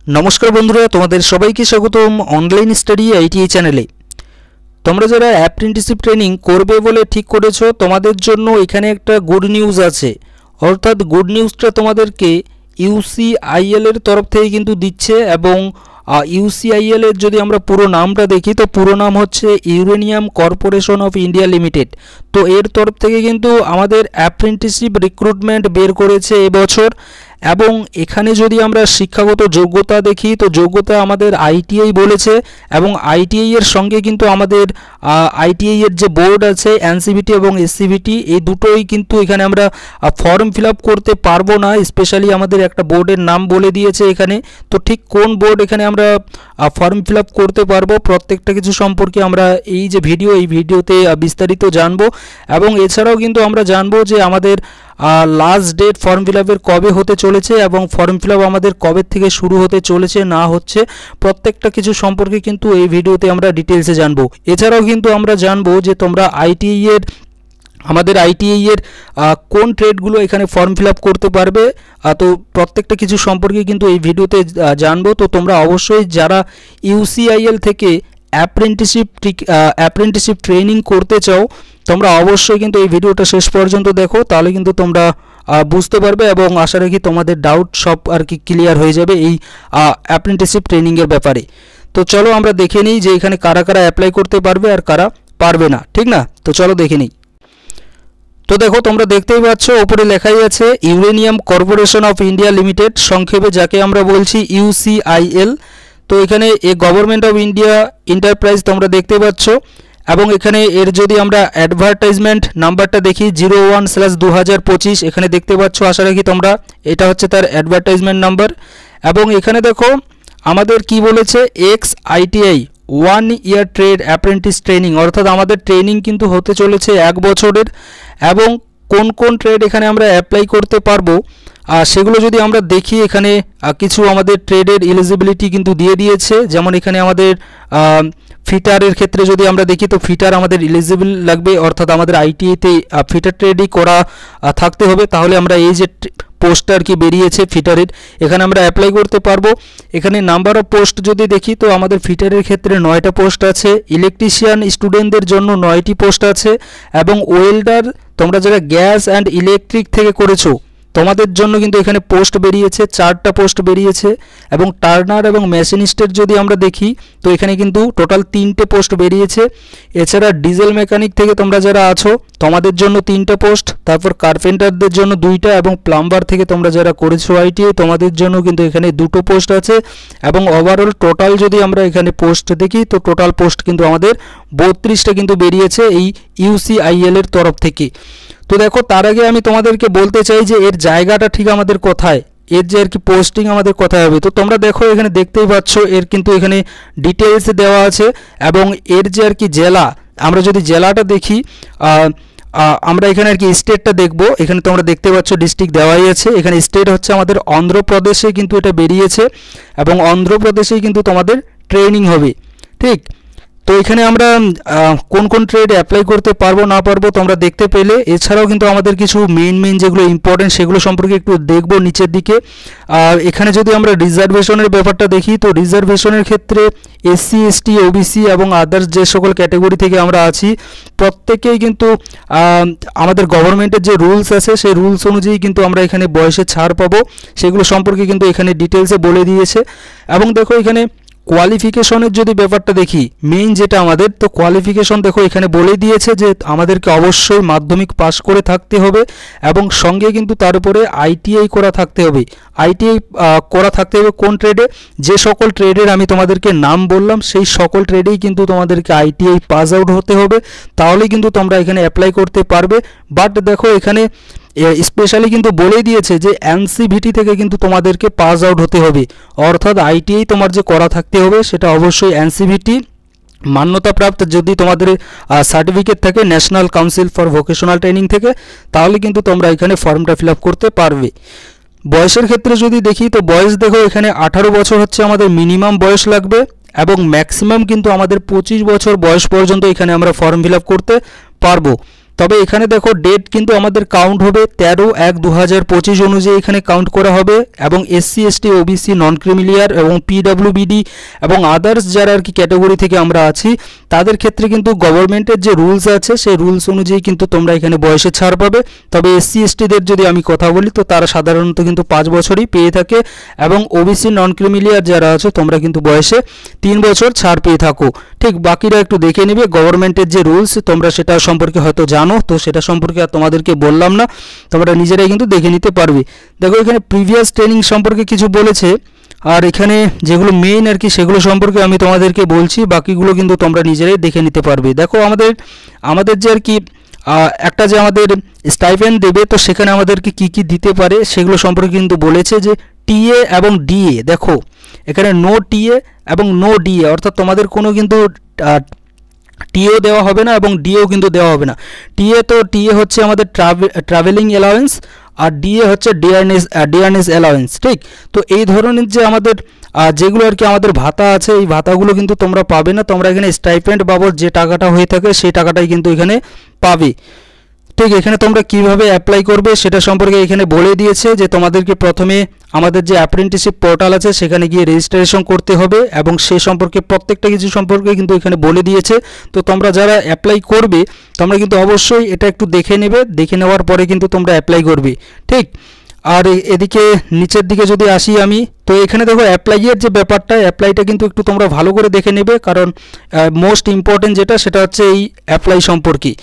নমস্কার বন্ধুরা, তোমাদের সবাইকে স্বাগতম অনলাইন স্টাডি আইটিআই চ্যানেলে। তোমরা যারা অ্যাপ্রেন্টিসশিপ ট্রেনিং করবে বলে ঠিক করেছো, তোমাদের জন্য এখানে একটা গুড নিউজ আছে। অর্থাৎ গুড নিউজটা তোমাদেরকে ইউসিআইএল এর তরফ থেকে কিন্তু দিচ্ছে। এবং ইউসিআইএল এর যদি আমরা পুরো নামটা দেখি তো পুরো নাম হচ্ছে uranium corporation of India limited. তো এর তরফ থেকে কিন্তু আমাদের অ্যাপ্রেন্টিসশিপ রিক্রুটমেন্ট বের করেছে এবছর। এবং এখানে যদি আমরা শিক্ষাগত যোগ্যতা দেখি তো যোগ্যতা আমাদের আইটিআই বলেছে। এবং আইটিআই এর সঙ্গে কিন্তু আমাদের আইটিআই এর যে বোর্ড আছে এনসিভিটি এবং এসসিভিটি, এই দুটোই কিন্তু এখানে আমরা ফর্ম ফিল আপ করতে পারবো না। স্পেশালি আমাদের একটা বোর্ডের নাম বলে দিয়েছে এখানে। তো ঠিক কোন বোর্ড এখানে আমরা ফর্ম ফিল আপ করতে পারবো প্রত্যেকটা কিছু সম্পর্কে আমরা এই যে এই ভিডিওতে বিস্তারিত জানবো। এবং এছাড়াও কিন্তু আমরা জানবো যে আমাদের লাস্ট ডেট ফর্ম ফিল আপের কবে হতে চলেছে এবং ফর্ম ফিল আপ আমাদের কবে থেকে শুরু হতে চলেছে না হচ্ছে, প্রত্যেকটা কিছু সম্পর্কে কিন্তু এই ভিডিওতে আমরা ডিটেলসে জানবো। এছাড়াও কিন্তু আমরা জানবো যে তোমরা আমাদের আইটিআই এর কোন ট্রেডগুলো এখানে ফর্ম ফিল আপ করতে পারবে। তো প্রত্যেকটা কিছু সম্পর্কে কিন্তু এই ভিডিওতে জানবো। তো তোমরা অবশ্যই যারা ইউসিআইএল থেকে অ্যাপ্রেন্টিসশিপ ট্রেনিং করতে চাও তোমরা অবশ্যই কিন্তু এই ভিডিওটা শেষ পর্যন্ত দেখো, তাহলে কিন্তু তোমরা বুঝতে পারবে এবং আশা রাখি তোমাদের ডাউট সব আর কি ক্লিয়ার হয়ে যাবে এই অ্যাপ্রেন্টিসশিপ ট্রেনিংয়ের ব্যাপারে। তো চলো আমরা দেখে নিই যে এখানে কারা কারা অ্যাপ্লাই করতে পারবে আর কারা পারবে না, ঠিক না? তো চলো দেখে নিই। তো দেখো তোমরা দেখতেই পাচ্ছ উপরে লেখাই আছে uranium corporation of India limited, সংক্ষেপে যাকে আমরা বলছি ইউসিআইএল। তো এখানে গভর্নমেন্ট অফ ইন্ডিয়া এন্টারপ্রাইজ তোমরা দেখতে পাচ্ছ। এবং এখানে এর যদি আমরা অ্যাডভার্টাইজমেন্ট নাম্বারটা দেখি 01/2025 এখানে দেখতে পাচ্ছ, আশা রাখি তোমরা এটা হচ্ছে তার অ্যাডভার্টাইজমেন্ট নাম্বার। এবং এখানে দেখো আমাদের কি বলেছে, এক্স আইটিআই 1 ইয়ার ট্রেড অ্যাপ্রেন্টিস ট্রেনিং, অর্থাৎ আমাদের ট্রেনিং কিন্তু হতে চলেছে 1 বছরের। এবং কোন কোন ট্রেড এখানে আমরা অ্যাপ্লাই করতে পারবো সেগুলো যদি আমরা দেখি, এখানে কিছু আমাদের ট্রেডের এলিজিবিলিটি কিন্তু দিয়ে দিয়েছে। যেমন এখানে আমাদের ফিটারের ক্ষেত্রে যদি আমরা দেখি তো ফিটার আমাদের এলিজিবল লাগবে, অর্থাৎ আমাদের আইটিআইতে ফিটার ট্রেডই করা থাকতে হবে, তাহলে আমরা এই যে পোস্ট আর কি বেরিয়েছে ফিটারের এখানে আমরা অ্যাপ্লাই করতে পারবো। এখানে নাম্বার অফ পোস্ট যদি দেখি তো আমাদের ফিটারের ক্ষেত্রে 9টা পোস্ট আছে, ইলেকট্রিশিয়ান স্টুডেন্টদের জন্য 9টি পোস্ট আছে, এবং ওয়েল্ডার তোমরা যারা গ্যাস অ্যান্ড ইলেকট্রিক থেকে করেছো তোমাদের জন্য কিন্তু এখানে পোস্ট বেরিয়েছে 4টা পোস্ট বেরিয়েছে। এবং টার্নার এবং মেশিনিস্টের যদি আমরা দেখি তো এখানে কিন্তু টোটাল 3টে পোস্ট বেরিয়েছে। এছাড়া ডিজেল মেকানিক থেকে তোমরা যারা আছো তোমাদের জন্য 3টা পোস্ট, তারপর কার্পেন্টারদের জন্য 2টা, এবং প্লাম্বার থেকে তোমরা যারা করেছো আইটিআই তোমাদের জন্য কিন্তু এখানে 2টো পোস্ট আছে। এবং ওভারঅল টোটাল যদি আমরা এখানে পোস্ট দেখি তো টোটাল পোস্ট কিন্তু আমাদের 32টা কিন্তু বেরিয়েছে এই ইউসিআইএল এর তরফ থেকে। তো দেখো তার আগে আমি তোমাদেরকে বলতে চাই যে এর জায়গাটা ঠিক আমাদের কোথায়, এর যে আর কি পোস্টিং আমাদের কোথায় হবে। তো তোমরা দেখো এখানে দেখতেই পাচ্ছ এর কিন্তু এখানে ডিটেলস দেওয়া আছে। এবং এর যে আর কি জেলা, আমরা যদি জেলাটা দেখি আমরা এখানে আর কি স্টেটটা দেখব। এখানে তোমরা দেখতে পাচ্ছ ডিস্ট্রিক্ট দেওয়াই আছে, এখানে স্টেট হচ্ছে আমাদের অন্ধ্রপ্রদেশে কিন্তু এটা বেরিয়েছে। এবং অন্ধ্রপ্রদেশেই কিন্তু তোমাদের ট্রেনিং হবে, ঠিক। তো এখানে আমরা কোন কোন ট্রেড অ্যাপ্লাই করতে পারবো না পারবো তোমরা দেখতে পেলে। এছাড়াও কিন্তু আমাদের কিছু মেইন যেগুলো ইম্পর্টেন্ট সেগুলো সম্পর্কে একটু দেখবো নিচের দিকে। এখানে যদি আমরা রিজার্ভেশনের ব্যাপারটা দেখি তো রিজার্ভেশনের ক্ষেত্রে এসসি এসটি ওবিসি এবং আদার্স যে সকল ক্যাটাগরি থেকে আমরা আছি প্রত্যেকেই কিন্তু আমাদের গভর্নমেন্টের যে রুলস আছে সেই রুলস অনুযায়ী কিন্তু আমরা এখানে বয়সে ছাড় পাবো, সেগুলো সম্পর্কে কিন্তু এখানে ডিটেলসে বলে দিয়েছে। এবং দেখো এখানে কোয়ালিফিকেশনের যদি ব্যাপারটা দেখি মেইন যেটা আমাদের, তো কোয়ালিফিকেশন দেখো এখানে বলে দিয়েছে যে আমাদেরকে অবশ্যই মাধ্যমিক পাস করে থাকতে হবে এবং সঙ্গে কিন্তু তার উপরে আইটিআই করা থাকতে হবে। আইটিআই করা থাকতে হবে কোন ট্রেডে, যে সকল ট্রেডের আমি তোমাদেরকে নাম বললাম সেই সকল ট্রেডেই কিন্তু তোমাদেরকে আইটিআই পাস আউট হতে হবে, তাহলে কিন্তু তোমরা এখানে অ্যাপ্লাই করতে পারবে। বাট দেখো এখানে স্পেশালি কিন্তু বলেই দিয়েছে যে এনসিভিটি থেকে কিন্তু তোমাদেরকে পাস আউট হতে হবে, অর্থাৎ আইটিআই তোমার যে করা থাকতে হবে সেটা অবশ্যই এনসিভিটি মান্যতাপ্রাপ্ত যদি তোমাদের সার্টিফিকেট থাকে national council for vocational training থেকে, তাহলে কিন্তু তোমরা এখানে ফর্মটা ফিল আপ করতে পারবে। বয়সের ক্ষেত্রে যদি দেখি তো বয়স দেখো এখানে 18 বছর হচ্ছে আমাদের মিনিমাম বয়স লাগবে, এবং ম্যাক্সিমাম কিন্তু আমাদের 25 বছর বয়স পর্যন্ত এখানে আমরা ফর্ম ফিল আপ করতে পারবো। তবে এখানে দেখো ডেট কিন্তু আমাদের কাউন্ট হবে 13/1/2025 অনুযায়ী এখানে কাউন্ট করা হবে এবং SC ST OBC নন ক্রিমিলিয়ার এবং PWBD এবং আদার্স যারা আর কি ক্যাটাগরি থেকে আমরা আছি তাদের ক্ষেত্রে কিন্তু গভর্নমেন্টের যে রুলস আছে সেই রুলস অনুযায়ী কিন্তু তোমরা এখানে বয়সে ছাড় পাবে। তবে SC ST দের যদি আমি কথা বলি তো তারা সাধারণত কিন্তু 5 বছরই পেয়ে থাকে এবং OBC নন ক্রিমিলিয়ার যারা আছে তোমরা কিন্তু বয়সে 3 বছর ছাড় পেয়ে থাকো। ঠিক বাকিরা একটু দেখে নেবে গভর্নমেন্টের যে রুলস, তোমরা সেটা সম্পর্কে হয়তো জানো, তো সেটা সম্পর্কে আর তোমাদেরকে বললাম না, তোমরা নিজেরাই কিন্তু দেখে নিতে পারবে। দেখো এখানে প্রিভিয়াস ট্রেনিং সম্পর্কে কিছু বলেছে, আর এখানে যেগুলো মেইন আর কি সেগুলো সম্পর্কে আমি তোমাদেরকে বলছি, বাকিগুলো কিন্তু তোমরা নিজেরাই দেখে নিতে পারবে। দেখো আমাদের যে আর কি একটা যে আমাদের স্টাইপেন্ড দেবে, তো সেখানে আমাদেরকে কি কি দিতে পারে সেগুলো সম্পর্কে কিন্তু বলেছে যে টিএ এবং ডিএ। দেখো এখানে নো টিএ এবং নো ডিএ, অর্থাৎ তোমাদের কোনো কিন্তু টিএও দেওয়া হবে না এবং ডিএও কিন্তু দেওয়া হবে না। টিএ হচ্ছে আমাদের ট্রাভেলিং অ্যালাউয়েন্স আর ডিএ হচ্ছে ডিয়ারনেস অ্যালাউয়েন্স। ঠিক, তো এই ধরনের যে আমাদের যেগুলো আর কি আমাদের ভাতা আছে এই ভাতাগুলো কিন্তু তোমরা পাবে না, তোমরা এখানে স্টাইপেন্ড বাবদ যে টাকাটা হয়ে থাকে সেই টাকাটাই কিন্তু এখানে পাবে। ঠিক, এখানে তোমরা কিভাবে অ্যাপ্লাই করবে সেটা সম্পর্কে এখানে বলে দিয়েছে যে তোমাদেরকে প্রথমে আমাদের যে অ্যাপ্রেন্টিসশিপ পোর্টাল আছে সেখানে গিয়ে রেজিস্ট্রেশন করতে হবে এবং সে সম্পর্কে প্রত্যেকটা কিছু সম্পর্কে কিন্তু এখানে বলে দিয়েছে। তো তোমরা যারা অ্যাপ্লাই করবে তোমরা কিন্তু অবশ্যই এটা একটু দেখে নেবে, দেখে নেওয়ার পরে কিন্তু তোমরা অ্যাপ্লাই করবে। ঠিক, আর এদিকে নিচের দিকে যদি আসি আমি, তো এখানে দেখো অ্যাপ্লাইয়ের যে ব্যাপারটা, অ্যাপ্লাইটা কিন্তু একটু তোমরা ভালো করে দেখে নেবে, কারণ মোস্ট ইম্পর্টেন্ট যেটা সেটা হচ্ছে এই অ্যাপ্লাই সম্পর্কে।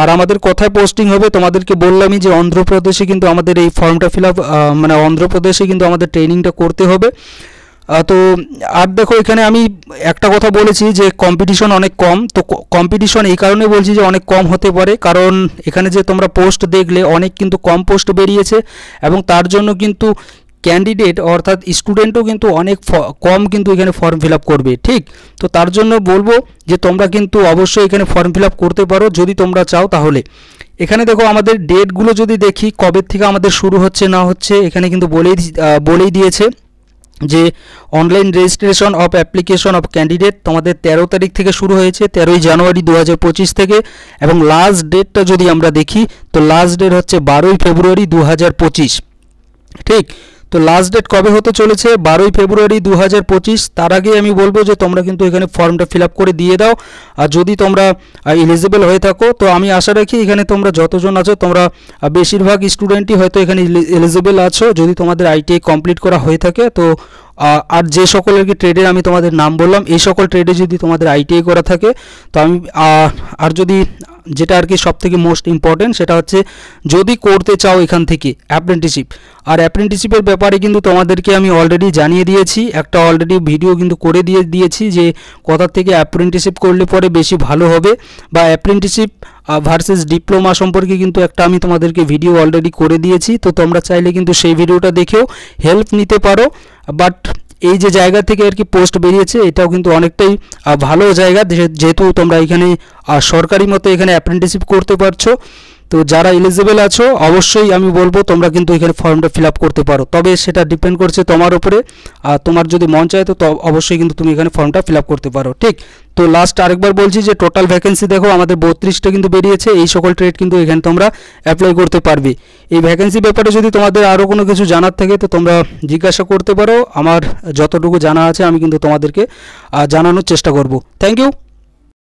আর আমাদের কোথায় পোস্টিং হবে তোমাদেরকে বললামই যে অন্ধ্রপ্রদেশে কিন্তু আমাদের এই ফর্মটা ফিল আপ মানে অন্ধ্রপ্রদেশে কিন্তু আমাদের ট্রেনিংটা করতে হবে। তো আর দেখো এখানে আমি একটা কথা বলেছি যে কম্পিটিশন অনেক কম, তো কম্পিটিশন এই কারণে বলছি যে অনেক কম হতে পারে, কারণ এখানে যে তোমরা পোস্ট দেখলে অনেক কিন্তু কম পোস্ট বেরিয়েছে এবং তার জন্য কিন্তু ক্যান্ডিডেট অর্থাৎ স্টুডেন্টও কিন্তু অনেক কম কিন্তু এখানে ফর্ম ফিল আপ করবে। ঠিক, তো তার জন্য বলবো যে তোমরা কিন্তু অবশ্যই এখানে ফর্ম ফিল আপ করতে পারো যদি তোমরা চাও তাহলে। এখানে দেখো আমাদের ডেটগুলো যদি দেখি কবে থেকে আমাদের শুরু হচ্ছে না হচ্ছে, এখানে কিন্তু বলেই দিয়েছে যে online registration of application of candidate তোমাদের 13 তারিখ থেকে শুরু হয়েছে, 13ই জানুয়ারি 2025 থেকে, এবং লাস্ট ডেটটা যদি আমরা দেখি তো লাস্ট ডেট হচ্ছে 12ই ফেব্রুয়ারি 2025। ঠিক, তো লাস্ট ডেট কবে হতে চলেছে 12ই ফেব্রুয়ারি 2025। তার আগে আমি বলবো যে তোমরা কিন্তু এখানে ফর্মটা ফিল আপ করে দিয়ে দাও, আর যদি তোমরা এলিজিবল হয়ে থাকো, তো আমি আশা রাখি এখানে তোমরা যতজন আছো তোমরা বেশিরভাগ স্টুডেন্টই হয়তো এখানে এলিজিবল আছো যদি তোমাদের আইটিআই কমপ্লিট করা হয়ে থাকে। তো আর যে সকল আর কি ট্রেডের আমি তোমাদের নাম বললাম এই সকল ট্রেডে যদি তোমাদের আইটিআই করা থাকে, তো আমি আর যদি যেটা আর কি সবথেকে মোস্ট ইম্পর্টেন্ট সেটা হচ্ছে যদি করতে চাও এখান থেকে অ্যাপ্রেন্টিসশিপ, আর অ্যাপ্রেন্টিসশিপের ব্যাপারে কিন্তু তোমাদেরকে আমি অলরেডি জানিয়ে দিয়েছি, একটা অলরেডি ভিডিও কিন্তু করে দিয়েছি যে কোথা থেকে অ্যাপ্রেন্টিসশিপ করলে পরে বেশি ভালো হবে, বা অ্যাপ্রেন্টিসশিপ ভার্সেস ডিপ্লোমা সম্পর্কে কিন্তু একটা আমি তোমাদেরকে ভিডিও অলরেডি করে দিয়েছি। তো তোমরা চাইলে কিন্তু সেই ভিডিওটা দেখেও হেল্প নিতে পারো। বাট এই যে জায়গা থেকে আর কি পোস্ট বেরিয়েছে এটাও কিন্তু অনেকটাই ভালো জায়গা, যেহেতু তোমরা এখানে সরকারি মতো এখানে অ্যাপ্রেন্টিসশিপ করতে পারছো। তো যারা এলিজিবল আছো অবশ্যই আমি বলবো তোমরা কিন্তু এখানে ফর্মটা ফিল আপ করতে পারো, তবে সেটা ডিপেন্ড করছে তোমার উপরে, আর তোমার যদি মন চায় তো অবশ্যই কিন্তু তুমি এখানে ফর্মটা ফিল আপ করতে পারো। ঠিক, তো লাস্ট আরেকবার বলছি যে টোটাল ভ্যাকেন্সি দেখো আমাদের 32টা কিন্তু বেরিয়েছে, এই সকল ট্রেড কিন্তু এখানে তোমরা অ্যাপ্লাই করতে পারবে। এই ভ্যাকেন্সি ব্যাপারে যদি তোমাদের আরও কোনো কিছু জানার থাকে তো তোমরা জিজ্ঞাসা করতে পারো, আমার যতটুকু জানা আছে আমি কিন্তু তোমাদেরকে জানানোর চেষ্টা করব। Thank you.